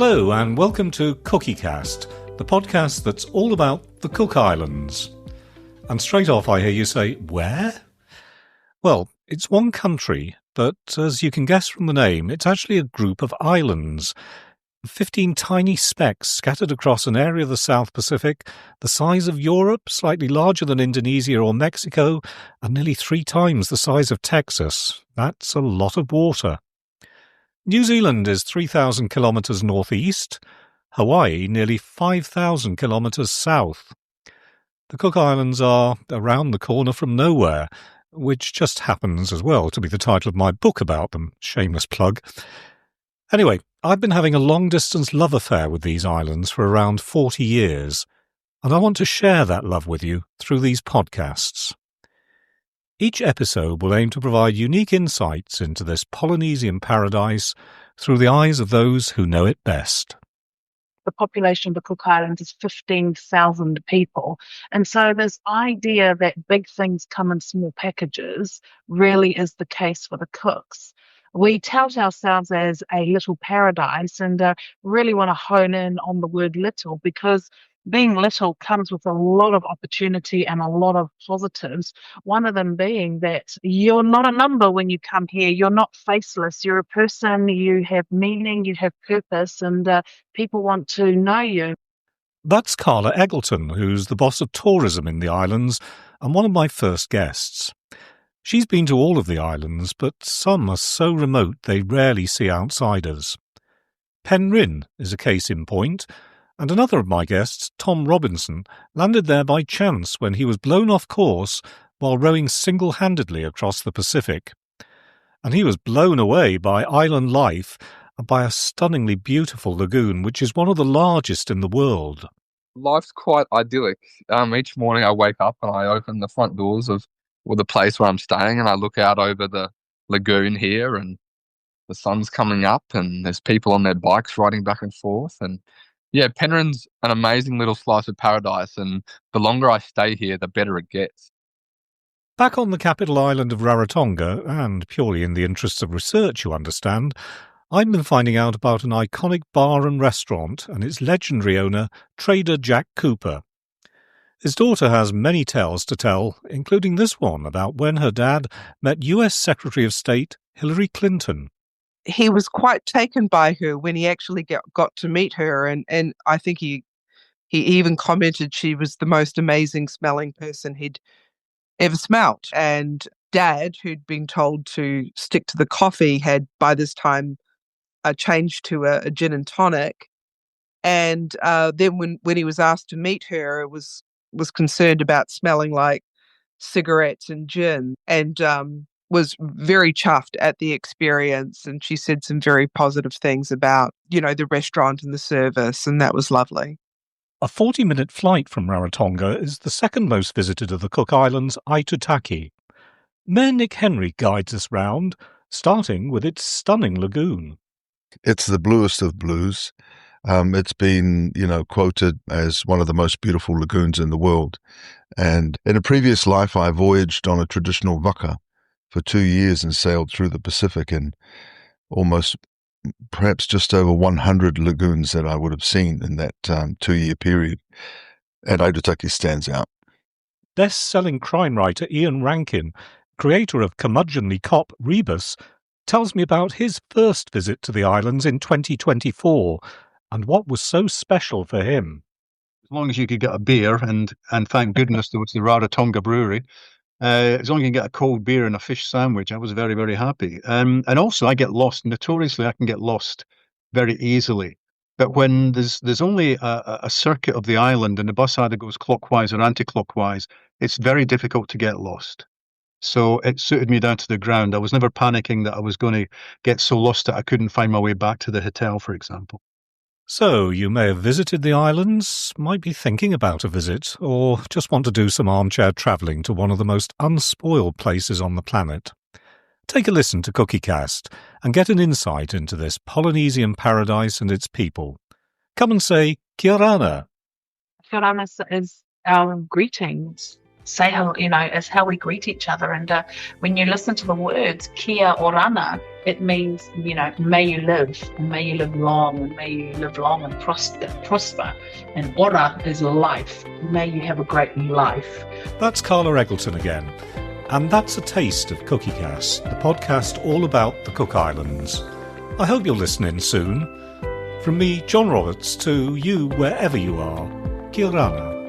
Hello and welcome to Kukicast, the podcast that's all about the Cook Islands. And straight off I hear you say, where? Well, it's one country, but as you can guess from the name, it's actually a group of islands. 15 tiny specks scattered across an area of the South Pacific, the size of Europe, slightly larger than Indonesia or Mexico, and nearly 3 times the size of Texas. That's a lot of water. New Zealand is 3,000 kilometres northeast, Hawaii nearly 5,000 kilometres south. The Cook Islands are around the corner from nowhere, which just happens as well to be the title of my book about them. Shameless plug. Anyway, I've been having a long-distance love affair with these islands for around 40 years, and I want to share that love with you through these podcasts. Each episode will aim to provide unique insights into this Polynesian paradise through the eyes of those who know it best. The population of the Cook Islands is 15,000 people. And so this idea that big things come in small packages really is the case for the Cooks. We tout ourselves as a little paradise and really want to hone in on the word little, because being little comes with a lot of opportunity and a lot of positives. One of them being that you're not a number when you come here. You're not faceless. You're a person. You have meaning. You have purpose, and people want to know you. That's Karla Eggleton, who's the boss of tourism in the islands and one of my first guests. She's been to all of the islands, but some are so remote they rarely see outsiders. Penrhyn is a case in point, and another of my guests, Tom Robinson, landed there by chance when he was blown off course while rowing single-handedly across the Pacific. And he was blown away by island life and by a stunningly beautiful lagoon, which is one of the largest in the world. Life's quite idyllic. Each morning I wake up and I open the front doors of the place where I'm staying, and I look out over the lagoon here, and the sun's coming up and there's people on their bikes riding back and forth. And yeah, Penrhyn's an amazing little slice of paradise, and the longer I stay here, the better it gets. Back on the capital island of Rarotonga, and purely in the interests of research, you understand, I've been finding out about an iconic bar and restaurant and its legendary owner, Trader Jack Cooper. His daughter has many tales to tell, including this one about when her dad met US Secretary of State Hillary Clinton. He was quite taken by her when he actually got to meet her, and I think he even commented she was the most amazing smelling person he'd ever smelt. And Dad, who'd been told to stick to the coffee, had by this time changed to a gin and tonic. And then when he was asked to meet her, was concerned about smelling like cigarettes and gin, and was very chuffed at the experience. And she said some very positive things about, the restaurant and the service, and that was lovely. A 40-minute flight from Rarotonga is the second most visited of the Cook Islands, Aitutaki. Mayor Nick Henry guides us round, starting with its stunning lagoon. It's the bluest of blues. It's been, quoted as one of the most beautiful lagoons in the world. And in a previous life, I voyaged on a traditional waka for 2 years and sailed through the Pacific, and almost perhaps just over 100 lagoons that I would have seen in that 2-year period. And Aitutaki stands out. Best-selling crime writer Ian Rankin, creator of curmudgeonly cop Rebus, tells me about his first visit to the islands in 2024 and what was so special for him. As long as you could get a beer, and thank goodness there was the Rarotonga Brewery, as long as you can get a cold beer and a fish sandwich, I was very, very happy. And also I get lost. Notoriously, I can get lost very easily. But when there's only a circuit of the island and the bus either goes clockwise or anti-clockwise, it's very difficult to get lost. So it suited me down to the ground. I was never panicking that I was going to get so lost that I couldn't find my way back to the hotel, for example. So you may have visited the islands, might be thinking about a visit, or just want to do some armchair travelling to one of the most unspoiled places on the planet. Take a listen to Kukicast and get an insight into this Polynesian paradise and its people. Come and say Kia rana. Kia rana is our greetings. say hello, is how we greet each other. And when you listen to the words kia orana, it means, may you live, and may you live long, and may you live long and prosper. And ora is life. May you have a great life. That's Karla Eggleton again. And that's a taste of Kukicast, the podcast all about the Cook Islands. I hope you'll listen in soon. From me, John Roberts, to you wherever you are, kia rana.